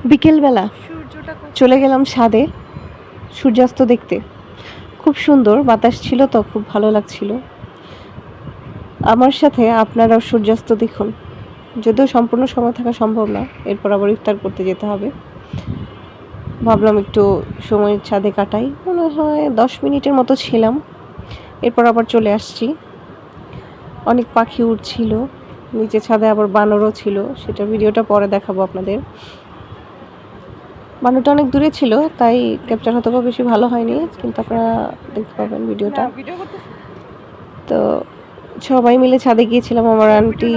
বিকেলবেলা চলে গেলাম ছাদে সূর্যাস্ত দেখতে। খুব সুন্দর বাতাস ছিল, তো খুব ভালো লাগছিল। আমার সাথে আপনারাও সূর্যাস্ত দেখুন। যদিও সম্পূর্ণ সময় থাকা সম্ভব না, এরপর আবার ইফতার করতে যেতে হবে। ভাবলাম একটু সময় ছাদে কাটাই, মনে হয় 10 মিনিটের মতো ছিলাম, এরপর আবার চলে আসছি। অনেক পাখি উড়ছিল নিচে ছাদে, আবার বানরও ছিল, সেটা ভিডিওটা পরে দেখাবো আপনাদের। বানরটা অনেক দূরে ছিল, তাই ক্যাপচার হয়তো বেশি ভালো হয়নি, কিন্তু আপনারা দেখতে পাবেন ভিডিওটা। তো সবাই মিলে ছাদে গিয়েছিলাম, আমার আন্টি,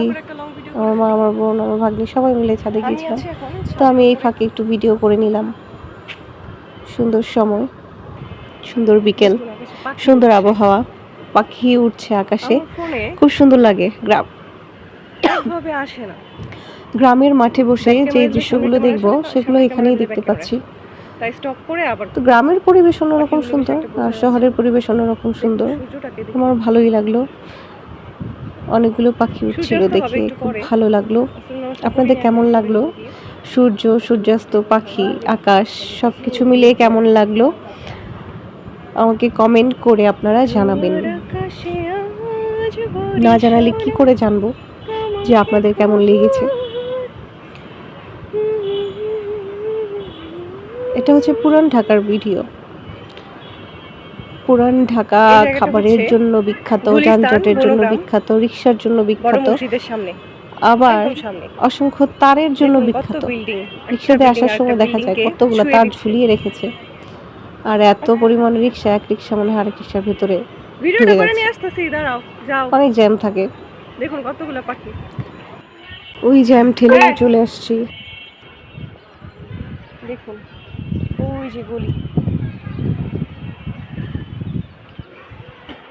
আমার মা, আমার বোন, আমার ভাগ্নি, সবাই মিলে ছাদে গিয়েছিলাম। তো আমি এই ফাঁকে একটু ভিডিও করে নিলাম। সুন্দর সময়, সুন্দর বিকেল, সুন্দর আবহাওয়া, পাখি উঠছে আকাশে, খুব সুন্দর লাগে। গ্রামের মাঠে বসে যে দৃশ্যগুলো দেখবো সেগুলো এখানেই দেখতে পাচ্ছি। তো গ্রামের পরিবেশ অন্যরকম সুন্দর, আর শহরের পরিবেশ অন্যরকম সুন্দর। আমার ভালোই লাগলো, অনেকগুলো পাখি উঠছিল দেখে খুব ভালো লাগলো। আপনাদের কেমন লাগলো? সূর্য, সূর্যাস্ত, পাখি, আকাশ সবকিছু মিলিয়ে কেমন লাগলো আমাকে কমেন্ট করে আপনারা জানাবেন। না জানালে কি করে জানবো যে আপনাদের কেমন লেগেছে। এটা হচ্ছে পুরান ঢাকার ভিডিও। পুরান ঢাকা খাবারের জন্য বিখ্যাত, যানজটের জন্য বিখ্যাত, রিক্সার জন্য বিখ্যাত, আবার অসংখ্য তারের জন্য বিখ্যাত। রিক্সাতে আসার সময় দেখা যায় কতগুলো তার ঝুলিয়ে রেখেছে, আর এত পরিমাণে রিক্সা, এক রিক্সা মনে হয় আরেক রিক্সার ভিতরে ঢুকে যাচ্ছে। অনেক জ্যাম থাকে। দেখুন কতগুলো পাখি, ওই জ্যাম ঠেলে চলে আসছি। দেখুন ওই যে গলি,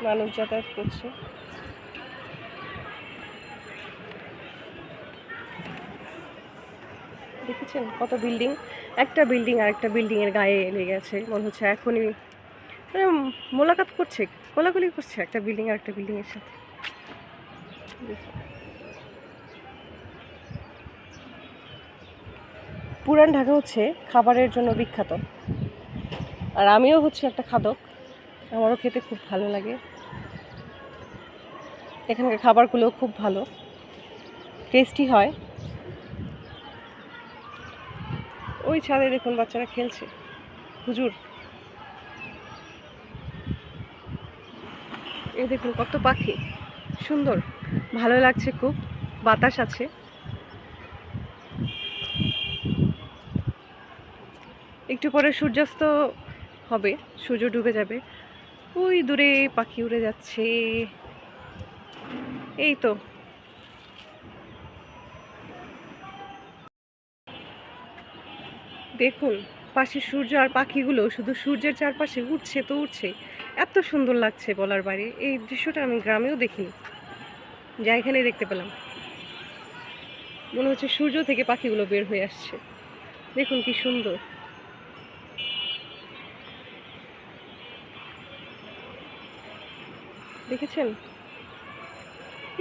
মানুষ যাতায়াত করছে। দেখেছেন কত বিল্ডিং, একটা বিল্ডিং আর একটা বিল্ডিং এর গায়ে লেগে আছে, মনে হচ্ছে এখনই মোলাকাত করছে, কোলাকুলি করছে একটা বিল্ডিং আর একটা বিল্ডিং এর সাথে। পুরান ঢাকা হচ্ছে খাবারের জন্য বিখ্যাত, আর আমিও হচ্ছে একটা খাদক, আমারও খেতে খুব ভালো লাগে। এখানকার খাবারগুলো খুব ভালো, টেস্টি হয়। ওই ছাদে দেখুন বাচ্চারা খেলছে, হুজুর। এই দেখুন কত পাখি, সুন্দর, ভালো লাগছে খুব, বাতাস আছে। একটু পরে সূর্যাস্ত হবে, সূর্য ডুবে যাবে। ওই দূরে পাখি উড়ে যাচ্ছে, এই তো। দেখুন পাশে সূর্য, আর পাখিগুলো শুধু সূর্যের চারপাশে উঠছে তো উঠছে, এত সুন্দর লাগছে বলার বাইরে। এই দৃশ্যটা আমি গ্রামেও দেখিনি, যা এখানে দেখতে পেলাম। মনে হচ্ছে সূর্য থেকে পাখিগুলো বের হয়ে আসছে, দেখুন কি সুন্দর। দেখেছেন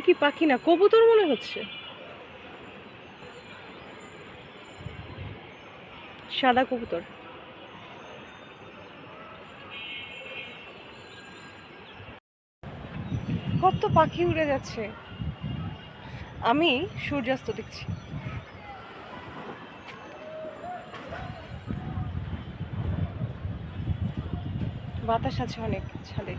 কি পাখি না, কবুতর মনে হচ্ছে, সাদা কবুতর। কত পাখি উড়ে যাচ্ছে, আমি সূর্যাস্ত দেখছি। বাতাস আছে অনেক ছাদে।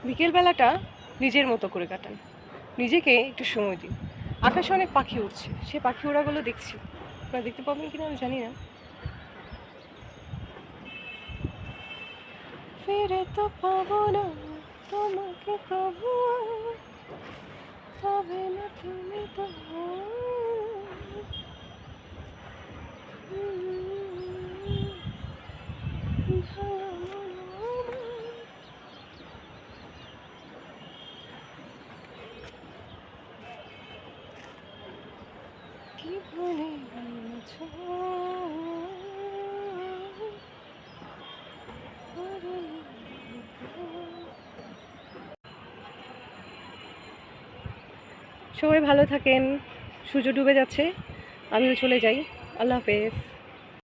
বিকেলবেলাটা নিজের মতো করে কাটান, নিজেকে একটু সময় দিন। আকাশে অনেক পাখি উঠছে, সে পাখি ওড়াগুলো দেখছি, আপনারা দেখতে পাবেন কিনা আমি জানি না। ফিরে তো পাবো না তোমাকে কবু, তবে না তুমি তো। সবাই ভালো থাকেন। সূর্য ডুবে যাচ্ছে, আমিও চলে যাই। আল্লাহ হাফেজ।